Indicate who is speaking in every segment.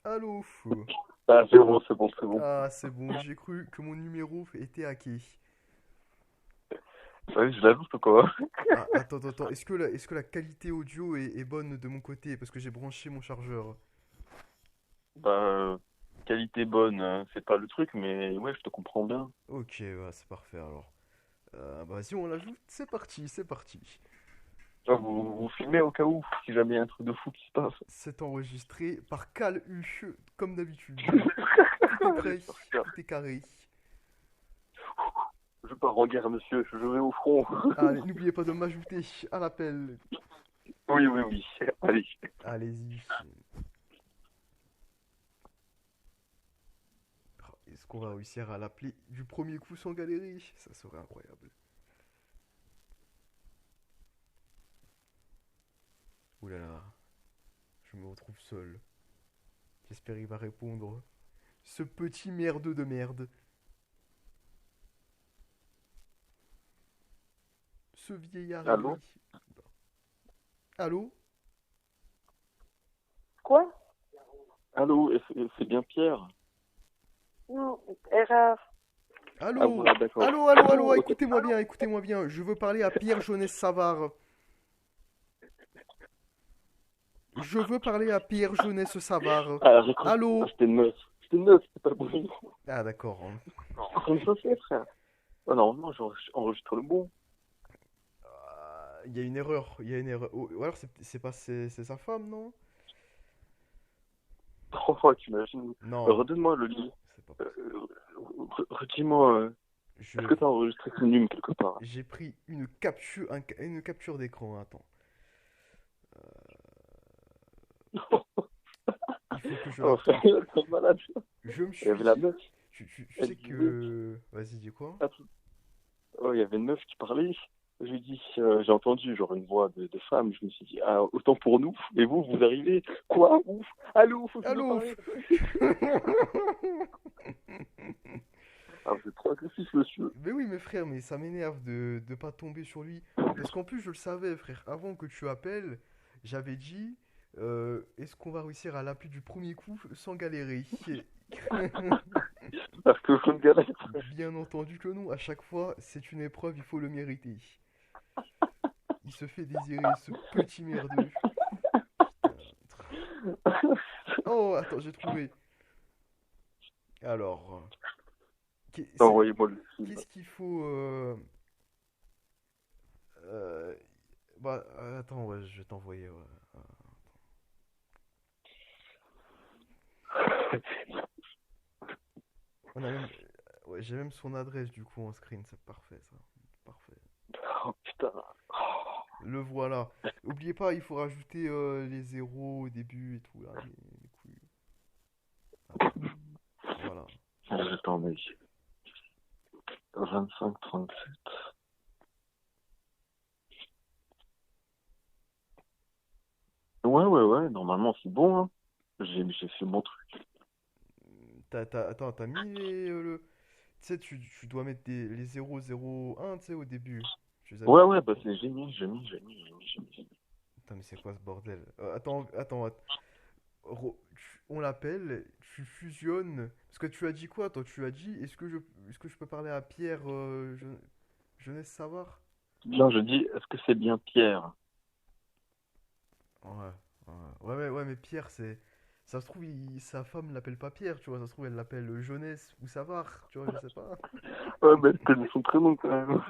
Speaker 1: Allô?
Speaker 2: Ah, c'est bon, c'est bon, c'est bon.
Speaker 1: Ah, c'est bon, j'ai cru que mon numéro était hacké.
Speaker 2: Ouais, je l'ajoute ou quoi?
Speaker 1: Ah, attends, est-ce que la qualité audio est bonne de mon côté? Parce que j'ai branché mon chargeur.
Speaker 2: Bah, qualité bonne, c'est pas le truc, mais ouais, je te comprends bien.
Speaker 1: Ok, bah, c'est parfait alors. Bah, vas-y, on l'ajoute, c'est parti, c'est parti.
Speaker 2: Ah, vous filmez au cas où, si jamais il y a un truc de fou qui se passe.
Speaker 1: C'est enregistré par Cal U, comme d'habitude. Tout est prêt, tout est carré.
Speaker 2: Je pars en guerre, monsieur, je vais au front.
Speaker 1: Allez, n'oubliez pas de m'ajouter à l'appel.
Speaker 2: Oui, oui, oui. Allez.
Speaker 1: Allez-y. Est-ce qu'on va réussir à l'appeler du premier coup sans galérer? Ça serait incroyable. Ouh là là, je me retrouve seul. J'espère qu'il va répondre. Ce petit merdeux de merde. Ce vieillard
Speaker 2: Allô?
Speaker 1: aigri. Allô?
Speaker 3: Quoi?
Speaker 2: Allô, c'est bien Pierre?
Speaker 3: Non, erreur.
Speaker 2: Ah,
Speaker 1: Allô?
Speaker 2: voilà, d'accord.
Speaker 1: Allô,
Speaker 2: Allô?
Speaker 1: écoutez-moi bien, écoutez-moi bien. Je veux parler à Pierre Jonas Savard. Je veux parler à Pierre Jonas Savard.
Speaker 2: Ah, raccroche. Ah,
Speaker 1: Allô?
Speaker 2: c'était une meuf, c'était pas le bon nom.
Speaker 1: Ah d'accord, hein.
Speaker 2: Comme ça, c'est, frère. Ah, normalement, j'enregistre le bon.
Speaker 1: Il y a une erreur, il y a une erreur. Ou alors c'est pas c'est sa femme, non?
Speaker 2: Oh, t'imagines.
Speaker 1: Non,
Speaker 2: Redonne-moi le lit.
Speaker 1: c'est pas possible.
Speaker 2: Euh, Redis-moi, est-ce que
Speaker 1: Je
Speaker 2: t'as enregistré ce nume quelque part?
Speaker 1: j'ai pris une capture d'écran. Attends, il faut que je la
Speaker 2: Oh, frère,
Speaker 1: retrouve.
Speaker 2: t'es malade.
Speaker 1: Je me
Speaker 2: Il y
Speaker 1: suis
Speaker 2: avait la
Speaker 1: dit,
Speaker 2: meuf,
Speaker 1: tu
Speaker 2: elle
Speaker 1: sais
Speaker 2: disait,
Speaker 1: que, vas-y, dis quoi?
Speaker 2: attends, oh, il y avait une meuf qui parlait. Je lui ai dit, j'ai entendu genre une voix de femme. Je me suis dit, ah, autant pour nous. Et vous, vous arrivez. Quoi? Ouf. Allô, faut que je veux
Speaker 1: Allô?
Speaker 2: parler. Ah, vous êtes trop agressif, monsieur.
Speaker 1: Mais oui, mes frères, mais ça m'énerve de pas tomber sur lui. Parce qu'en plus, je le savais, frère. Avant que tu appelles, j'avais dit, est-ce qu'on va réussir à l'appeler du premier coup sans galérer?
Speaker 2: Parce que je me galère.
Speaker 1: Bien entendu que non, à chaque fois, c'est une épreuve, il faut le mériter. Il se fait désirer, ce petit merdeux. Putain. Oh, attends, j'ai trouvé. Alors,
Speaker 2: Envoyez-moi le film.
Speaker 1: qu'est-ce qu'il faut euh, bah, attends, ouais, je vais t'envoyer. Ouais. On a même, ouais, j'ai même son adresse du coup en screen, c'est parfait ça. Parfait.
Speaker 2: Oh putain.
Speaker 1: Le voilà. Oubliez pas, il faut rajouter les zéros au début et tout là, les couilles. Attends, voilà.
Speaker 2: Attends, mec. 25, 37. Ouais, ouais, ouais, normalement c'est bon, hein. J'ai fait mon truc.
Speaker 1: Attends, t'as mis tu sais, tu dois mettre les 001, tu sais, au début. Tu les as mis
Speaker 2: Ouais,
Speaker 1: ou
Speaker 2: ouais,
Speaker 1: pas?
Speaker 2: bah c'est génial, j'ai mis.
Speaker 1: Attends, mais c'est quoi ce bordel? On l'appelle, tu fusionnes. Parce que tu as dit quoi, toi? Tu as dit, est-ce que je peux parler à Pierre Jeunesse Savard?
Speaker 2: Bien, je dis, est-ce que c'est bien Pierre?
Speaker 1: Ouais, ouais, mais Pierre, c'est. Ça se trouve, sa femme l'appelle pas Pierre, tu vois. Ça se trouve, elle l'appelle Jeunesse ou Savard, tu vois, je sais pas.
Speaker 2: Ouais, bah elle connaît son prénom quand même.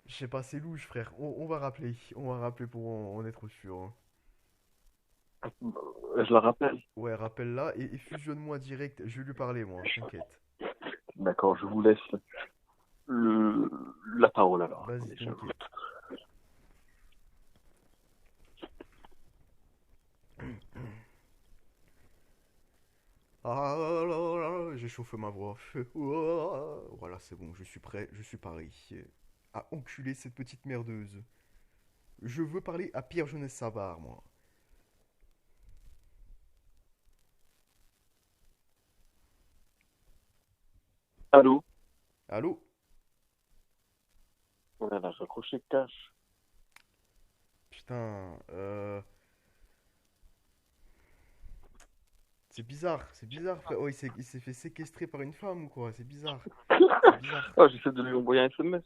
Speaker 1: Je sais pas, c'est louche, frère. On va rappeler. On va rappeler pour en être sûr, hein.
Speaker 2: Je la rappelle.
Speaker 1: Ouais, rappelle-la et fusionne-moi direct. Je vais lui parler, moi, t'inquiète.
Speaker 2: D'accord, je vous laisse le la parole alors.
Speaker 1: Vas-y,
Speaker 2: Attendez,
Speaker 1: t'inquiète. Ah là là là, j'ai chauffé ma voix. Voilà, c'est bon, je suis prêt, je suis paré. À enculer cette petite merdeuse. Je veux parler à Pierre Jeunesse Savard, moi.
Speaker 2: Allô?
Speaker 1: Allô?
Speaker 2: On a raccroché cash.
Speaker 1: Putain, C'est bizarre, frère. Oh, il s'est fait séquestrer par une femme ou quoi? C'est bizarre. C'est bizarre.
Speaker 2: Ah, j'essaie de lui envoyer un SMS.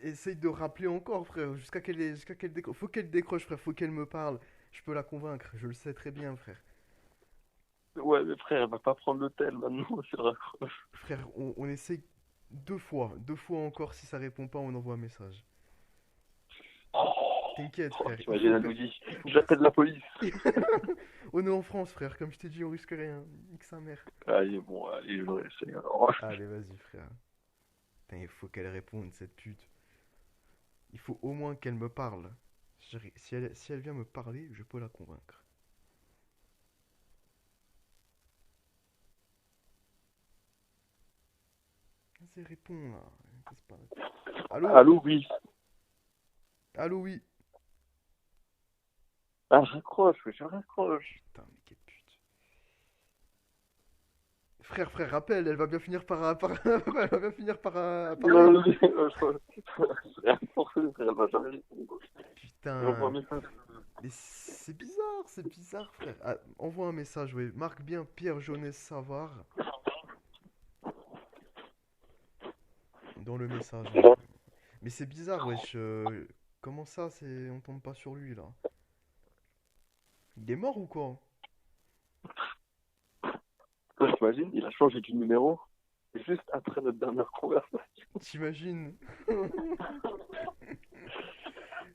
Speaker 1: Essaye de rappeler encore, frère, jusqu'à qu'elle décroche. Faut qu'elle décroche, frère, faut qu'elle me parle. Je peux la convaincre, je le sais très bien, frère.
Speaker 2: Ouais, mais frère, elle va pas prendre l'hôtel maintenant, c'est raccroche.
Speaker 1: Frère, on essaye deux fois encore. Si ça répond pas, on envoie un message. T'inquiète,
Speaker 2: Oh,
Speaker 1: frère.
Speaker 2: t'imagines, elle nous dit,
Speaker 1: Il faut
Speaker 2: j'appelle la police.
Speaker 1: On est en France, frère. Comme je t'ai dit, on risque rien. Nique sa mère.
Speaker 2: Allez, bon, allez, je le réessaye alors.
Speaker 1: Allez, vas-y, frère. Putain, il faut qu'elle réponde, cette pute. Il faut au moins qu'elle me parle. Si elle vient me parler, je peux la convaincre. Vas-y, réponds là. Casse pas la tête. Allô?
Speaker 2: Allô, oui.
Speaker 1: Allô, oui.
Speaker 2: Ah, raccroche, je raccroche.
Speaker 1: Putain, mais quelle pute. Frère, rappelle, elle va bien finir elle va bien finir par parler.
Speaker 2: Non, je rien forcé, frère, elle va jamais répondre. J'envoie un
Speaker 1: Putain.
Speaker 2: message.
Speaker 1: Mais c'est bizarre, frère. Ah, envoie un message, ouais. Marque bien Pierre Jonas Savard dans le message, hein. Mais c'est bizarre, wesh. Comment ça, on tombe pas sur lui, là? Il est mort ou quoi?
Speaker 2: Toi, t'imagines, il a changé de numéro juste après notre dernière conversation.
Speaker 1: T'imagines?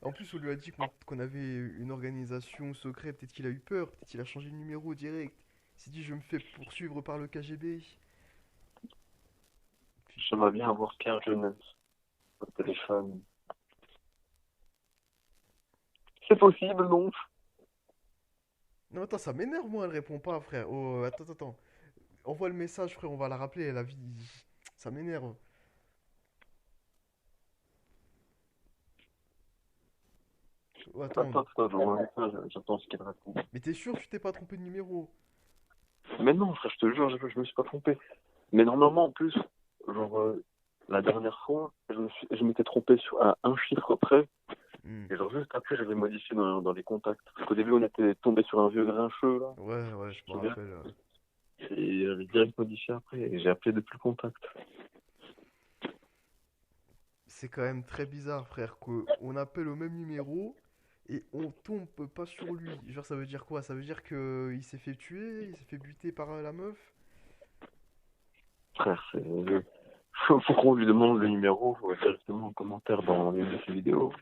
Speaker 1: En plus, on lui a dit qu'on avait une organisation secrète. Peut-être qu'il a eu peur. Peut-être qu'il a changé de numéro direct. Il s'est dit, je me fais poursuivre par le KGB.
Speaker 2: J'aimerais bien avoir Pierre Jeunesse au téléphone. C'est possible, non?
Speaker 1: Non, attends, ça m'énerve, moi. Elle répond pas, frère. Oh, attends. Envoie le message, frère. On va la rappeler. La vie. Ça m'énerve. Oh, attends.
Speaker 2: J'envoie un message, j'attends ce qu'elle répond.
Speaker 1: Mais t'es sûr que tu t'es pas trompé de numéro?
Speaker 2: Mais non, frère, je te jure, je me suis pas trompé. Mais normalement, en plus, genre, la dernière fois, je m'étais trompé à un chiffre près.
Speaker 1: Hmm.
Speaker 2: Et genre, juste après, j'avais modifié dans les contacts. Parce qu'au début, on était tombé sur un vieux grincheux, là.
Speaker 1: Ouais, je me rappelle.
Speaker 2: Et j'avais direct modifié après. Et j'ai appelé depuis le contact.
Speaker 1: C'est quand même très bizarre, frère, qu'on appelle au même numéro et on tombe pas sur lui. Genre, ça veut dire quoi? Ça veut dire que il s'est fait tuer, il s'est fait buter par la meuf?
Speaker 2: Frère, faut qu'on lui demande le numéro directement en commentaire dans une de ses vidéos.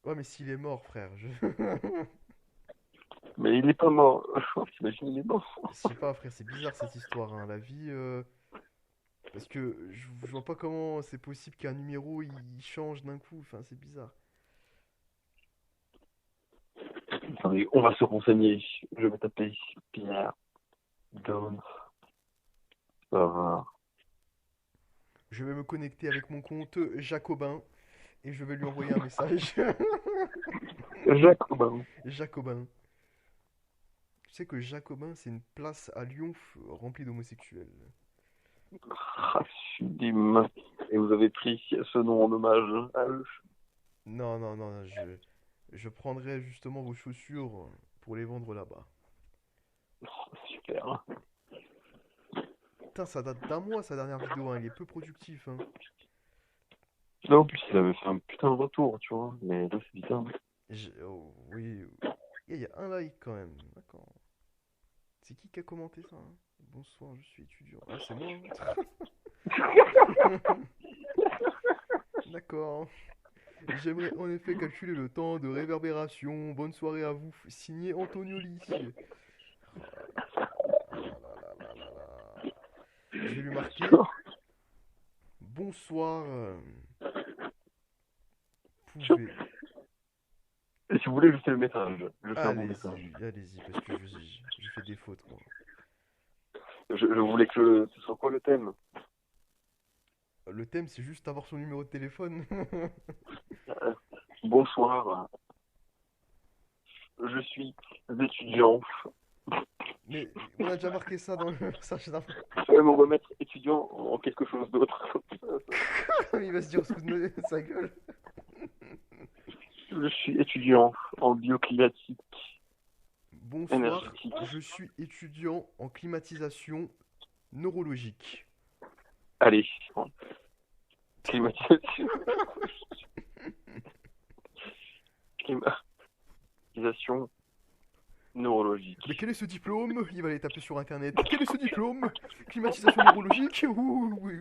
Speaker 1: Ouais, mais s'il est mort, frère, je...
Speaker 2: Mais il est pas mort. T'imagines, il est mort.
Speaker 1: Je sais pas, frère, c'est bizarre cette histoire, hein. La vie... Parce que je vois pas comment c'est possible qu'un numéro, il change d'un coup. Enfin, c'est bizarre.
Speaker 2: Attendez, on va se renseigner. Je vais taper Pierre Jones. Ça va.
Speaker 1: Je vais me connecter avec mon compte Jacobin et je vais lui envoyer un message.
Speaker 2: Jacobin.
Speaker 1: Jacobin. Tu sais que Jacobin, c'est une place à Lyon remplie d'homosexuels.
Speaker 2: Ah, sublime. Et vous avez pris ce nom en hommage à eux.
Speaker 1: Non, je prendrai justement vos chaussures pour les vendre là-bas.
Speaker 2: Oh, super.
Speaker 1: Putain, ça date d'un mois sa dernière vidéo, hein. Il est peu productif, hein.
Speaker 2: Là, en plus, il avait fait un putain de retour, tu vois. Mais là, c'est bizarre.
Speaker 1: Oh, oui. Il y a un like quand même. D'accord. C'est qui a commenté ça, hein? Bonsoir, je suis étudiant. Ah, c'est moi, hein. D'accord. J'aimerais en effet calculer le temps de réverbération. Bonne soirée à vous. Signé Antonioli. Oh là là là là là. Je vais lui marquer. Bonsoir. Pouvez.
Speaker 2: Et si vous voulez, je fais le message. Je fais un bon message.
Speaker 1: Allez-y, parce que je fais des fautes, moi.
Speaker 2: Je voulais que ce soit quoi le thème?
Speaker 1: Le thème, c'est juste avoir son numéro de téléphone.
Speaker 2: Bonsoir. Je suis étudiant.
Speaker 1: Mais on a déjà marqué ça dans le message d'avant.
Speaker 2: On va mettre étudiant en quelque chose d'autre.
Speaker 1: Il va se dire, sous de sa gueule.
Speaker 2: Je suis étudiant en bioclimatique.
Speaker 1: Bonsoir,
Speaker 2: énergétique.
Speaker 1: je suis étudiant en climatisation neurologique.
Speaker 2: Allez, climatisation. Climatisation neurologique.
Speaker 1: Mais quel est ce diplôme? Il va aller taper sur internet. Quel est ce diplôme? Climatisation neurologique? Ouh, oui.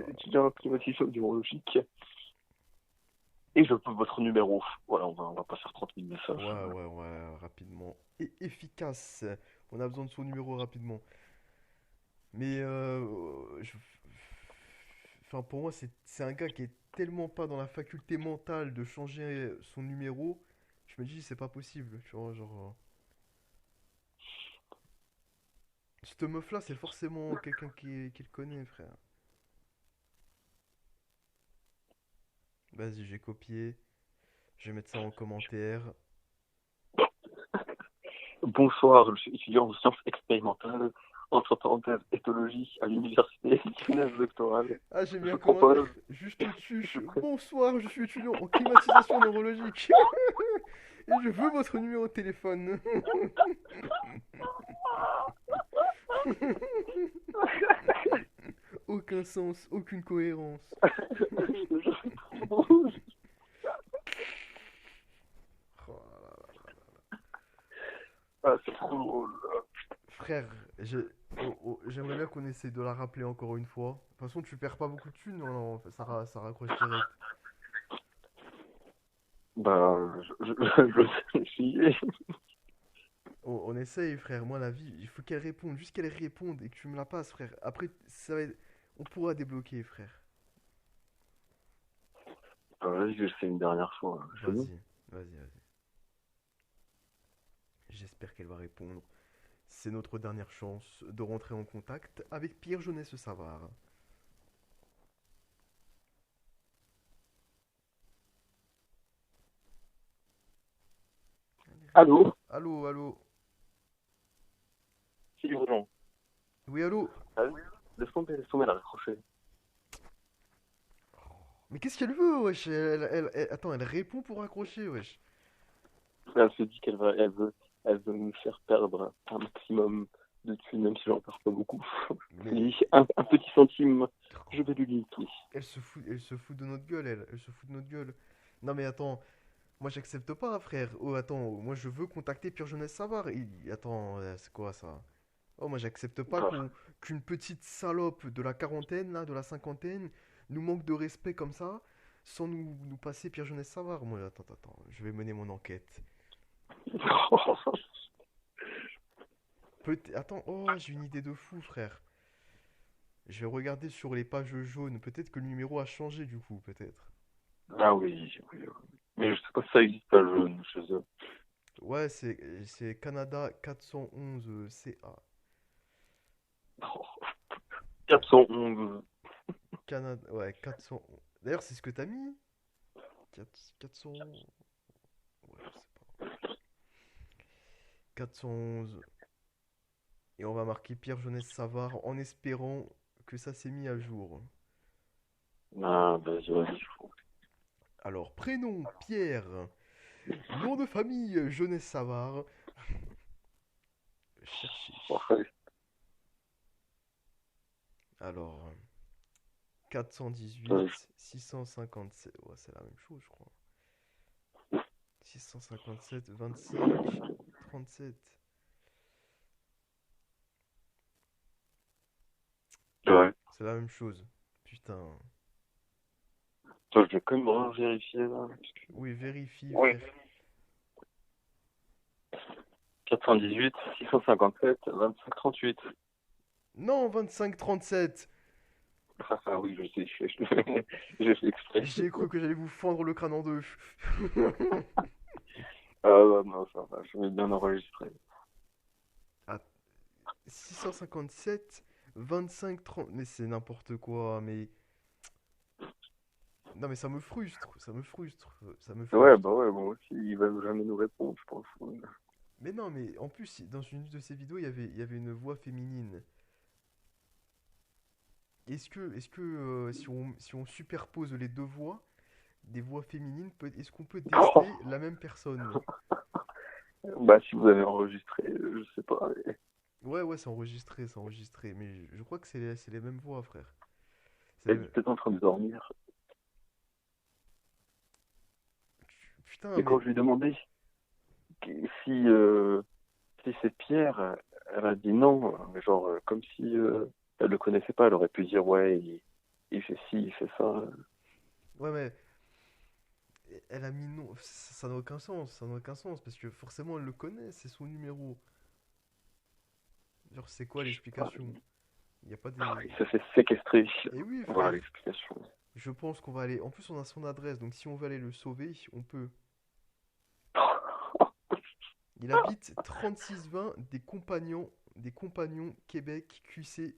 Speaker 2: Étudiant en climatisation neurologique. Et je peux votre numéro. Voilà, on va pas faire 30 000 messages.
Speaker 1: Ouais, rapidement. Et efficace. On a besoin de son numéro rapidement. Mais enfin, pour moi, c'est un gars qui est tellement pas dans la faculté mentale de changer son numéro. Je me dis, c'est pas possible. Tu vois, genre. Cette meuf-là, c'est forcément quelqu'un qui le connaît, frère. Vas-y, j'ai copié. Je vais mettre ça en commentaire.
Speaker 2: Bonsoir, je suis étudiant en sciences expérimentales, entre parenthèses éthologie à l'université lyonnaise doctorale.
Speaker 1: Ah, j'ai mis
Speaker 2: Je
Speaker 1: un commentaire
Speaker 2: propose.
Speaker 1: juste au-dessus.
Speaker 2: Je pr-
Speaker 1: Bonsoir, je suis étudiant en climatisation neurologique. Et je veux votre numéro de téléphone. Aucun sens, aucune cohérence.
Speaker 2: je propose.
Speaker 1: Oh là là.
Speaker 2: Ah, c'est trop drôle.
Speaker 1: Frère, j'aimerais bien qu'on essaie de la rappeler encore une fois. De toute façon, tu perds pas beaucoup de thunes, non, ça raccroche direct.
Speaker 2: Bah, je suis.
Speaker 1: On essaye, frère. Moi, la vie, il faut qu'elle réponde. Juste qu'elle réponde et que tu me la passes, frère. Après, on pourra débloquer, frère.
Speaker 2: Vas-y, je sais une dernière fois. C'est bon.
Speaker 1: Vas-y. J'espère qu'elle va répondre. C'est notre dernière chance de rentrer en contact avec Pierre Jeunesse Savard.
Speaker 2: Allô?
Speaker 1: Allô.
Speaker 2: C'est urgent.
Speaker 1: Oui, allô.
Speaker 2: Ah oui. Laisse tomber, elle a raccroché.
Speaker 1: Mais qu'est-ce qu'elle veut, wesh? Attends, elle répond pour raccrocher, wesh.
Speaker 2: Elle se dit elle veut nous faire perdre un maximum de thunes, même si j'en perds pas beaucoup.
Speaker 1: Mais
Speaker 2: Elle dit un petit centime, je vais lui niquer.
Speaker 1: elle se fout de notre gueule, elle se fout de notre gueule. Non, mais attends, moi j'accepte pas, frère. Oh, attends, moi je veux contacter Pierre Jeunesse Savard. Attends, c'est quoi ça? Oh, moi j'accepte pas
Speaker 2: Bah,
Speaker 1: qu'une petite salope de la quarantaine, là, de la cinquantaine, nous manque de respect comme ça, sans nous passer Pierre Jeunesse Savard. Moi, attends, je vais mener mon enquête. Attends, oh, j'ai une idée de fou, frère. Je vais regarder sur les pages jaunes. Peut-être que le numéro a changé du coup, peut-être.
Speaker 2: Ah oui. Mais je sais pas si ça existe pas jaune chez eux.
Speaker 1: Ouais, c'est Canada 411 CA.
Speaker 2: 411.
Speaker 1: Canada, ouais, 411. D'ailleurs, c'est ce que t'as mis? 400. Ouais, je sais pas. 411. Et on va marquer Pierre Jeunesse Savard en espérant que ça s'est mis à jour.
Speaker 2: Ah, vas-y.
Speaker 1: Alors, prénom Pierre. Nom de famille Jeunesse Savard. Chercher.
Speaker 2: Ouais.
Speaker 1: Alors, 418,
Speaker 2: Ouais.
Speaker 1: 657. Ouais, c'est la même chose, je crois. 657, 25, 37.
Speaker 2: Ouais.
Speaker 1: C'est la même chose. Putain.
Speaker 2: Attends, je vais quand même vérifier là.
Speaker 1: Oui, vérifie,
Speaker 2: Ouais.
Speaker 1: frère.
Speaker 2: 418, 657, 25, 38.
Speaker 1: Non, 25, 37.
Speaker 2: Ah oui, je sais, j'ai fait exprès.
Speaker 1: J'ai cru que j'allais vous fendre le crâne en deux.
Speaker 2: Ah non, ça va, je vais bien enregistrer.
Speaker 1: Ah, 657, 25, 30. Mais c'est n'importe quoi, mais. Non, mais ça me frustre, ça me frustre, ça me
Speaker 2: Ouais,
Speaker 1: frustre.
Speaker 2: bah ouais, moi aussi, ils veulent jamais nous répondre, je pense.
Speaker 1: Mais non, mais en plus, dans une de ces vidéos, il y avait une voix féminine. Est-ce que si on superpose les deux voix, des voix féminines, est-ce qu'on peut
Speaker 2: Oh,
Speaker 1: déceler la même personne?
Speaker 2: bah, si vous avez enregistré, je sais pas.
Speaker 1: Ouais, ouais, c'est enregistré, mais je crois que c'est les mêmes voix, frère. C'est les
Speaker 2: Elle est
Speaker 1: mêmes-
Speaker 2: peut-être en train de dormir.
Speaker 1: Putain,
Speaker 2: Et quand
Speaker 1: mais
Speaker 2: je lui ai demandé si, si c'est Pierre, elle a dit non. Genre, comme si elle le connaissait pas, elle aurait pu dire ouais, il fait ci, il fait ça.
Speaker 1: ouais, mais elle a mis non, ça n'a aucun sens, ça n'a aucun sens, parce que forcément elle le connaît, c'est son numéro. Genre, c'est quoi
Speaker 2: Ah,
Speaker 1: l'explication? Il n'y a pas des...
Speaker 2: il se fait séquestrer.
Speaker 1: Eh oui,
Speaker 2: Voilà
Speaker 1: frère,
Speaker 2: l'explication.
Speaker 1: je pense qu'on va aller... En plus, on a son adresse, donc si on veut aller le sauver, on peut. Il habite 3620 des Compagnons, Québec, QC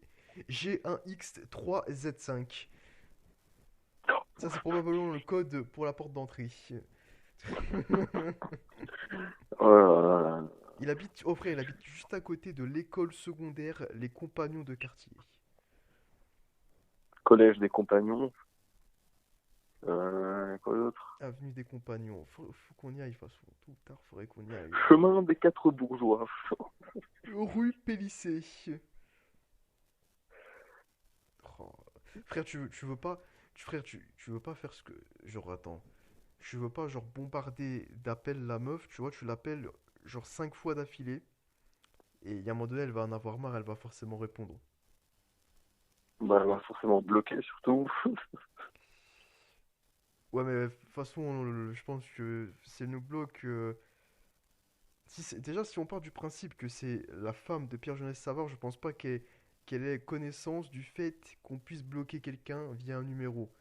Speaker 1: G1X3Z5. Ça, c'est probablement le code pour la porte d'entrée.
Speaker 2: Oh là là.
Speaker 1: Oh frère, il habite juste à côté de l'école secondaire Les Compagnons de quartier.
Speaker 2: Collège des compagnons. Quoi d'autre?
Speaker 1: Avenue des Compagnons. Faut qu'on y aille, de toute façon. Tôt ou tard, faudrait qu'on y aille.
Speaker 2: Chemin des quatre bourgeois.
Speaker 1: Rue Pélissé. Oh. Frère, tu veux pas. Frère, tu veux pas faire ce que. Genre, attends. Tu veux pas, genre, bombarder d'appels la meuf, tu vois, tu l'appelles, genre, 5 fois d'affilée. Et il y a un moment donné, elle va en avoir marre, elle va forcément répondre.
Speaker 2: Bah, elle va forcément bloquer surtout.
Speaker 1: Ouais, mais de toute façon, je pense que si elle nous bloque. Déjà, si on part du principe que c'est la femme de Pierre Jeunesse Savard, je pense pas qu'elle ait connaissance du fait qu'on puisse bloquer quelqu'un via un numéro.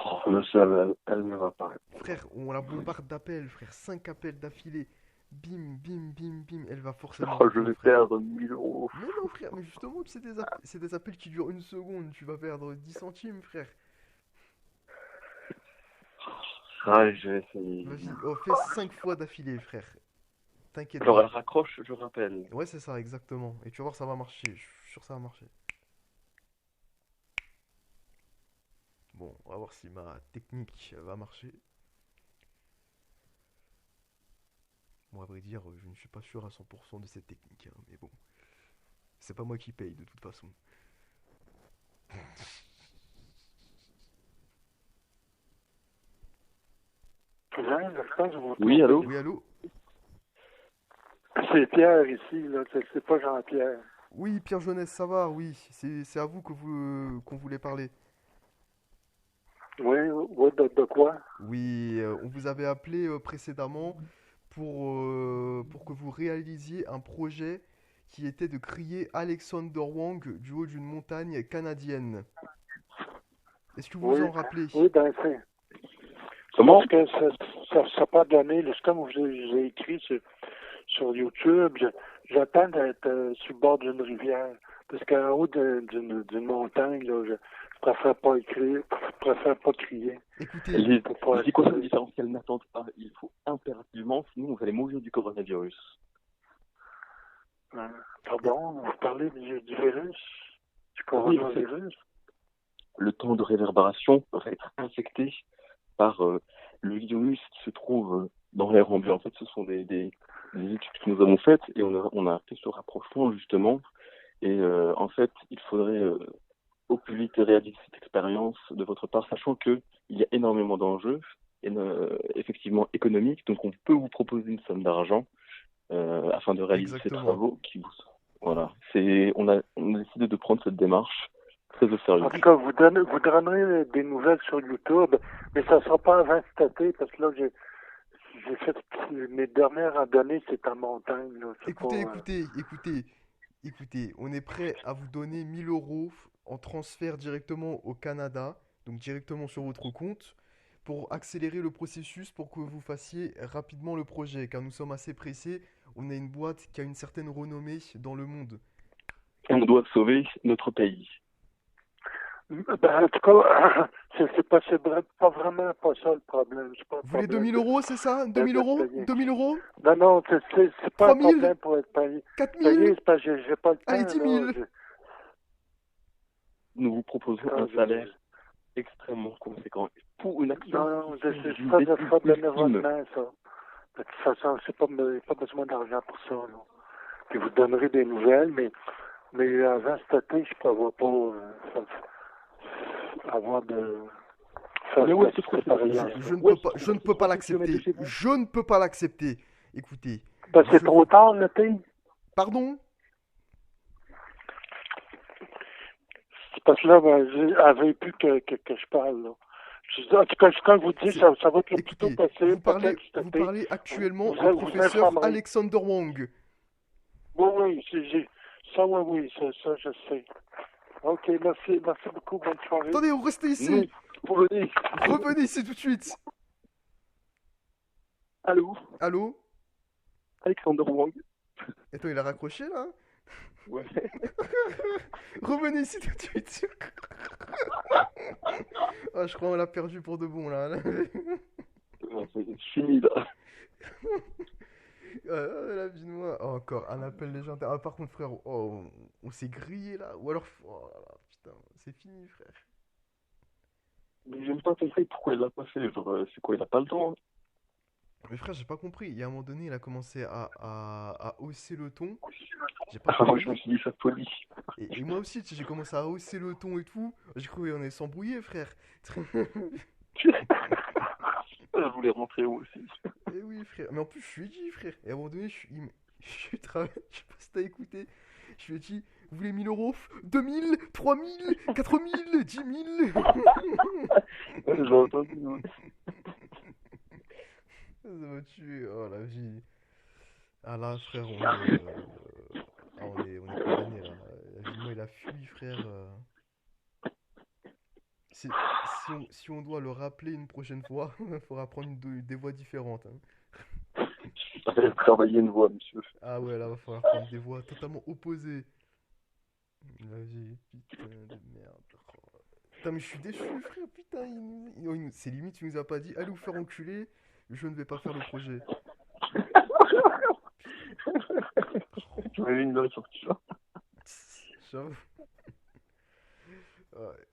Speaker 2: Oh, le seul, elle ne va pas.
Speaker 1: Frère, on la bombarde d'appels, frère. 5 appels d'affilée. Bim, bim, bim, bim. Elle va forcément
Speaker 2: Oh, je
Speaker 1: répondre,
Speaker 2: vais
Speaker 1: frère.
Speaker 2: perdre 1000 euros.
Speaker 1: Mais non, frère, mais justement, c'est des appels qui durent une seconde. Tu vas perdre 10 centimes, frère.
Speaker 2: Ah, je vais essayer.
Speaker 1: Vas-y, oh, fais 5 fois d'affilée, frère. T'inquiète
Speaker 2: Genre, elle
Speaker 1: pas.
Speaker 2: raccroche, je rappelle.
Speaker 1: Ouais, c'est ça, exactement. Et tu vas voir, ça va marcher. Je suis sûr que ça va marcher. Bon, on va voir si ma technique va marcher. Bon, à vrai dire, je ne suis pas sûr à 100% de cette technique, hein, mais bon. C'est pas moi qui paye, de toute façon.
Speaker 4: Jean, je pense que vous vous
Speaker 2: Oui, allô?
Speaker 4: trompez.
Speaker 1: Oui, allô?
Speaker 4: C'est Pierre ici, là. C'est pas Jean-Pierre.
Speaker 1: Oui, Pierre Jeunesse, ça va, oui. C'est à vous qu'on voulait parler.
Speaker 4: Oui, oui, de quoi?
Speaker 1: Oui, on vous avait appelé précédemment pour que vous réalisiez un projet qui était de crier Alexander Wang du haut d'une montagne canadienne. Est-ce que vous vous
Speaker 4: Oui,
Speaker 1: en rappelez?
Speaker 4: oui, ben c'est.
Speaker 2: Comment?
Speaker 4: Parce que ça n'a pas donné. C'est comme j'ai écrit sur YouTube, j'attends d'être sur le bord d'une rivière. Parce qu'en haut d'une montagne, là, je préfère pas écrire, je préfère pas crier.
Speaker 1: Écoutez,
Speaker 2: Je dis quoi la différence qu'elle n'attende pas? Il faut impérativement, sinon vous allez mourir du coronavirus.
Speaker 4: Pardon, vous parlez du virus? Du
Speaker 2: Oui, en fait,
Speaker 4: coronavirus?
Speaker 2: le temps de réverbération va être infecté par le virus qui se trouve dans l'air ambiant. En fait, ce sont des études que nous avons faites et on a fait ce rapprochement justement. Et en fait, il faudrait au plus vite réaliser cette expérience de votre part, sachant qu'il y a énormément d'enjeux, effectivement économiques. Donc, on peut vous proposer une somme d'argent afin de réaliser ces
Speaker 1: exactement.
Speaker 2: travaux. Voilà. On a décidé de prendre cette démarche très au sérieux.
Speaker 4: En tout cas, vous donnerez des nouvelles sur YouTube, mais ça ne sera pas avant cet été, parce que là, j'ai fait mes dernières randonnées, c'est en montagne. Là. C'est
Speaker 1: Écoutez,
Speaker 4: pas,
Speaker 1: écoutez, on est prêt à vous donner 1000 euros en transfert directement au Canada, donc directement sur votre compte, pour accélérer le processus pour que vous fassiez rapidement le projet, car nous sommes assez pressés. On a une boîte qui a une certaine renommée dans le monde.
Speaker 2: On doit sauver notre pays.
Speaker 4: ben, en tout cas, c'est pas vraiment pas ça le problème. C'est pas un
Speaker 1: Vous voulez
Speaker 4: problème
Speaker 1: 2000 euros, c'est ça? 2000
Speaker 4: d'être
Speaker 1: euros?
Speaker 4: payé.
Speaker 1: 2000 euros?
Speaker 4: Non, c'est pas un
Speaker 1: 3000?
Speaker 4: problème pour être payé.
Speaker 1: 4000?
Speaker 4: C'est parce que j'ai pas le
Speaker 1: Allez,
Speaker 4: temps,
Speaker 1: 10 000?
Speaker 4: là.
Speaker 2: Nous vous proposons un salaire extrêmement conséquent. Pour une action,
Speaker 4: Non, non, c'est
Speaker 2: une
Speaker 4: pas de
Speaker 2: bêtise
Speaker 4: faire de
Speaker 2: ultime.
Speaker 4: l'événement, ça. De toute façon, c'est pas besoin d'argent pour ça, là. Puis vous donnerez des nouvelles, mais avant cet été, je prévois pas avoir de faire
Speaker 2: Mais ouais,
Speaker 4: ce
Speaker 2: c'est trop
Speaker 4: préparer.
Speaker 1: Je ne peux pas l'accepter. Je ne peux pas l'accepter. Écoutez,
Speaker 4: Ben, c'est
Speaker 1: je-
Speaker 4: trop tard l'été.
Speaker 1: pardon?
Speaker 4: C'est parce que là, ben, elle veut plus que je parle, là. En tout cas, quand je vous dis, ça va être le plus tôt
Speaker 1: Écoutez,
Speaker 4: possible,
Speaker 1: vous parlez,
Speaker 4: peut-être cet
Speaker 1: vous
Speaker 4: été.
Speaker 1: parlez actuellement
Speaker 4: Vous
Speaker 1: au
Speaker 4: vous
Speaker 1: professeur
Speaker 4: informerez.
Speaker 1: Alexander Wang.
Speaker 4: Oui, ça, oui, ça, je sais. Ok, merci beaucoup, bonne soirée.
Speaker 1: Attendez, restez
Speaker 2: Non,
Speaker 1: ici.
Speaker 2: revenez.
Speaker 1: Revenez ici tout de suite.
Speaker 2: Allô,
Speaker 1: Allô?
Speaker 2: Alexander Wang.
Speaker 1: Attends, il a raccroché là?
Speaker 2: Ouais.
Speaker 1: Revenez ici tout de suite. Ah, je crois qu'on l'a perdu pour de bon là.
Speaker 2: Non, c'est fini là.
Speaker 1: La vie de moi. Oh, encore un appel légendaire. Ah, par contre, frère, oh, on s'est grillé là. Ou alors, oh là là, putain, c'est fini, frère.
Speaker 2: Mais j'ai pas compris pourquoi il l'a pas fait. Genre, c'est quoi, il a pas le temps?
Speaker 1: Mais frère, j'ai pas compris. Il y a un moment donné, il a commencé à hausser le ton. J'ai pas
Speaker 2: Ah, moi, je me
Speaker 1: compris.
Speaker 2: suis dit, ça folie.
Speaker 1: Et moi aussi, tu sais, j'ai commencé à hausser le ton et tout. J'ai cru qu'on allait s'embrouiller, frère.
Speaker 2: Je voulais rentrer moi aussi.
Speaker 1: Eh oui, frère. Mais en plus, je lui ai dit, frère. Et à un moment donné, je sais pas si t'as écouté. Je lui ai dit, vous voulez 1000 euros? 2000? 3000? 4000? 10 000?
Speaker 2: Ouais, j'ai entendu. Ouais.
Speaker 1: Ça m'a tué. Oh la vie. Ah là, frère, on est condamné là. La vie de moi, il a fui, frère. Si on doit le rappeler une prochaine fois, il faudra prendre des voix différentes, hein.
Speaker 2: J'ai travaillé une voix, monsieur.
Speaker 1: Ah ouais, là, va falloir prendre des voix totalement opposées. La vie, putain de merde. Oh. Putain, mais je suis déçu, frère. Putain, c'est limite, il nous a pas dit, allez vous faire enculer, je ne vais pas faire le projet.
Speaker 2: Tu m'avais une note sur ça.
Speaker 1: J'avoue. Ouais.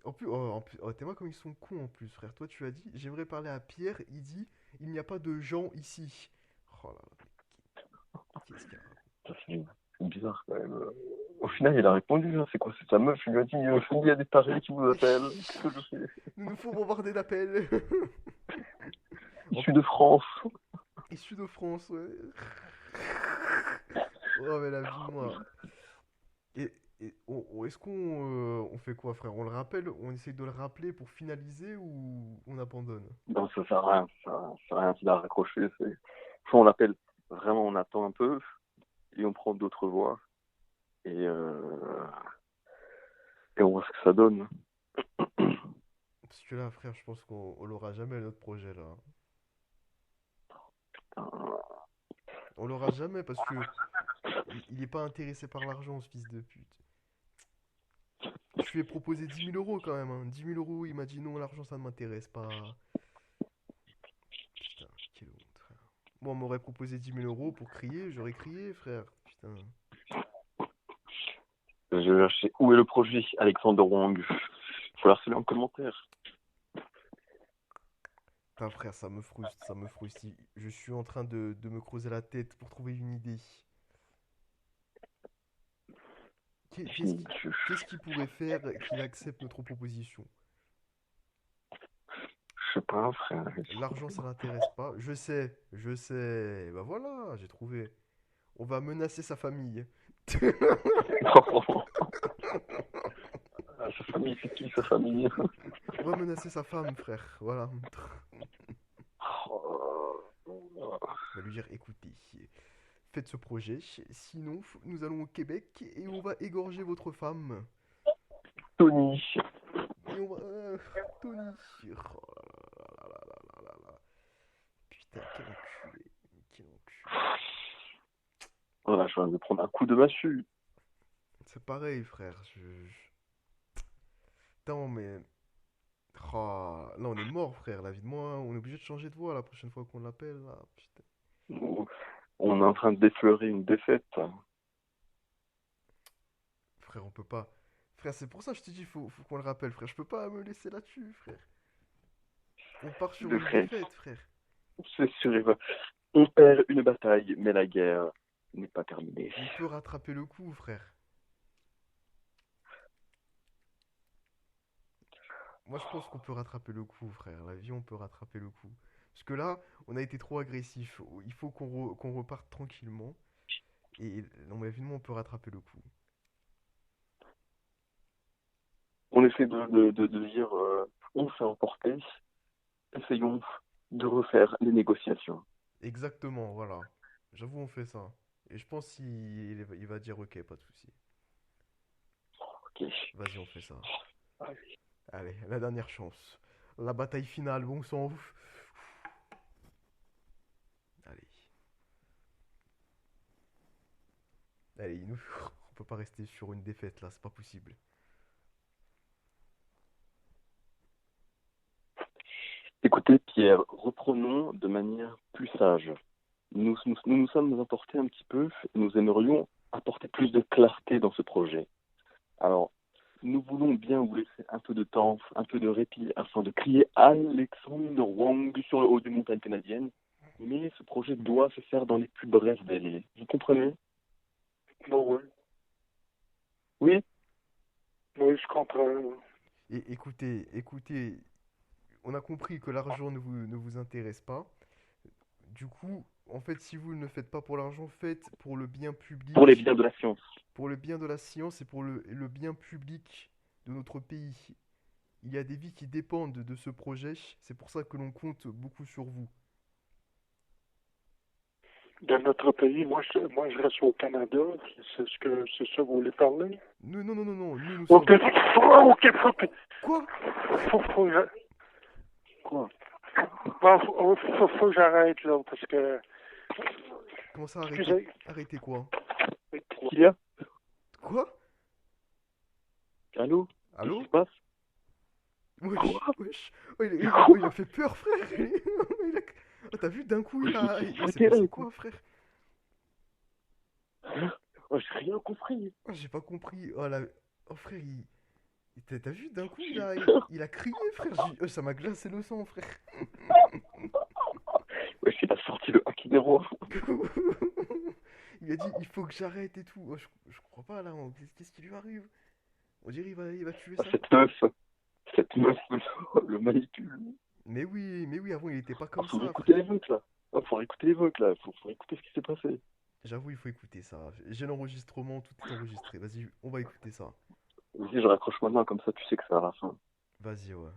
Speaker 1: En plus, t'es moi comme ils sont cons en plus, frère. Toi, tu as dit, j'aimerais parler à Pierre. Il dit, il n'y a pas de gens ici. Oh là là, qu'est-ce qu'il y a?
Speaker 2: Ça, c'est bizarre quand même. Au final, il a répondu. Hein. C'est quoi? C'est sa meuf. Il lui a dit, il y a des tarés qui vous appellent. Qu'est-ce que je fais?
Speaker 1: Nous nous faut bombarder d'appels.
Speaker 2: Issu de France.
Speaker 1: Issu de France, ouais. Oh, mais la vie de moi. Est-ce qu'on fait quoi, frère? On le rappelle, on essaie de le rappeler pour finaliser ou on abandonne?
Speaker 2: Non, ça sert à rien. Ça sert à rien qu'il a raccroché. Soit on l'appelle vraiment, on attend un peu et on prend d'autres voies et on voit ce que ça donne.
Speaker 1: Parce que là, frère, je pense qu'on l'aura jamais, notre projet, là. On l'aura jamais parce que il est pas intéressé par l'argent, ce fils de pute. Je lui ai proposé 10 000 euros quand même, hein. 10 000 euros, il m'a dit non, l'argent ça ne m'intéresse pas. Putain, quelle honte, frère. Moi, on m'aurait proposé 10 000 euros pour crier, j'aurais crié, frère. Putain.
Speaker 2: Je vais chercher où est le projet, Alexander Wang. Faut l'harceler en commentaire.
Speaker 1: Putain, frère, ça me frustre, ça me frustre. Je suis en train de me creuser la tête pour trouver une idée. Qu'est-ce qu'il pourrait faire qu'il accepte notre proposition?
Speaker 2: Je sais pas, frère.
Speaker 1: L'argent, ça l'intéresse pas. Je sais. Bah voilà, j'ai trouvé. On va menacer sa famille.
Speaker 2: Sa famille, c'est qui sa famille?
Speaker 1: On va menacer sa femme, frère. Voilà. On va lui dire, écoutez, faites ce projet, sinon nous allons au Québec et on va égorger votre femme.
Speaker 2: Tony.
Speaker 1: Et on va... Tony. Oh là là là là là là là. Putain, quel enculé. Quel enculé.
Speaker 2: Voilà, je viens de prendre un coup de massue.
Speaker 1: C'est pareil, frère. Putain, mais... Oh, là, on est mort, frère. La vie de moi, on est obligé de changer de voix la prochaine fois qu'on l'appelle. Là. Putain.
Speaker 2: On est en train de défleurer une défaite.
Speaker 1: Frère, on peut pas. Frère, c'est pour ça que je te dis, faut qu'on le rappelle, frère. Je peux pas me laisser là-dessus, frère. On part sur
Speaker 2: Le
Speaker 1: une
Speaker 2: frère,
Speaker 1: défaite, frère.
Speaker 2: c'est sûr, Eva. On perd une bataille, mais la guerre n'est pas terminée.
Speaker 1: On peut rattraper le coup, frère. Moi, je pense qu'on peut rattraper le coup, frère. La vie, on peut rattraper le coup. Parce que là, on a été trop agressif. Il faut qu'on reparte tranquillement. Et non, mais évidemment, on peut rattraper le coup.
Speaker 2: On essaie de dire, on s'est emporté, essayons de refaire les négociations.
Speaker 1: Exactement, voilà. J'avoue, on fait ça. Et je pense il va dire ok, pas de souci.
Speaker 2: Ok.
Speaker 1: Vas-y, on fait ça. Allez, la dernière chance. La bataille finale, bon sang. Allez. Allez, on peut pas rester sur une défaite là, c'est pas possible.
Speaker 2: Écoutez, Pierre, reprenons de manière plus sage. Nous sommes emportés un petit peu, nous aimerions apporter plus de clarté dans ce projet. Alors, nous voulons bien vous laisser un peu de temps, un peu de répit afin de crier Alexander Wang sur le haut des montagnes canadiennes, mais ce projet doit se faire dans les plus brefs délais. Vous comprenez?
Speaker 4: Bon, oui.
Speaker 2: Oui?
Speaker 4: Oui, je comprends.
Speaker 1: Et écoutez, on a compris que l'argent ne vous intéresse pas. Du coup, en fait, si vous ne le faites pas pour l'argent, faites pour le bien
Speaker 2: Pour les
Speaker 1: public,
Speaker 2: biens de la science.
Speaker 1: pour le bien de la science et pour le bien public de notre pays. Il y a des vies qui dépendent de ce projet, c'est pour ça que l'on compte beaucoup sur vous.
Speaker 4: Dans notre pays, moi, je reste au Canada. C'est ça que vous voulez parler?
Speaker 1: Non, nous
Speaker 4: Ok,
Speaker 1: sommes...
Speaker 4: ok.
Speaker 1: Quoi?
Speaker 4: Faut que
Speaker 2: Quoi?
Speaker 4: faut que j'arrête, là, parce que,
Speaker 1: Comment ça, arrêter?
Speaker 4: excusez,
Speaker 1: Arrêter quoi?
Speaker 2: Qu'est-ce qu'il y a?
Speaker 1: Quoi?
Speaker 2: Allô? Qu'est-ce qui
Speaker 1: Allô?
Speaker 2: se passe?
Speaker 1: Wesh,
Speaker 2: Quoi?
Speaker 1: wesh. Oh, il a fait peur, frère. Il a- Oh, t'as vu, d'un coup, il s'est
Speaker 2: Arrêtez là,
Speaker 1: passé
Speaker 2: écoute.
Speaker 1: quoi, frère?
Speaker 2: Oh, j'ai rien compris.
Speaker 1: Oh, j'ai pas compris. Oh, frère, t'as vu, d'un coup, il a crié, frère. Oh, ça m'a glacé le sang, frère.
Speaker 2: Ouais, il a sorti le haki des rois.
Speaker 1: Il a dit, il faut que j'arrête et tout. Oh, je crois pas, là. Qu'est-ce qui lui arrive? On dirait il va tuer
Speaker 2: Ah,
Speaker 1: ça.
Speaker 2: cette meuf le manipule.
Speaker 1: Mais oui, avant, il était pas
Speaker 2: Ah,
Speaker 1: comme
Speaker 2: faut
Speaker 1: ça,
Speaker 2: écouter
Speaker 1: frère.
Speaker 2: les votes là. Ah, faut écouter les votes là. Faut écouter ce qui s'est passé.
Speaker 1: J'avoue, il faut écouter ça. J'ai l'enregistrement, tout est enregistré. Vas-y, on va écouter ça.
Speaker 2: Vas-y, je raccroche maintenant comme ça, tu sais que c'est à la fin.
Speaker 1: Vas-y, ouais.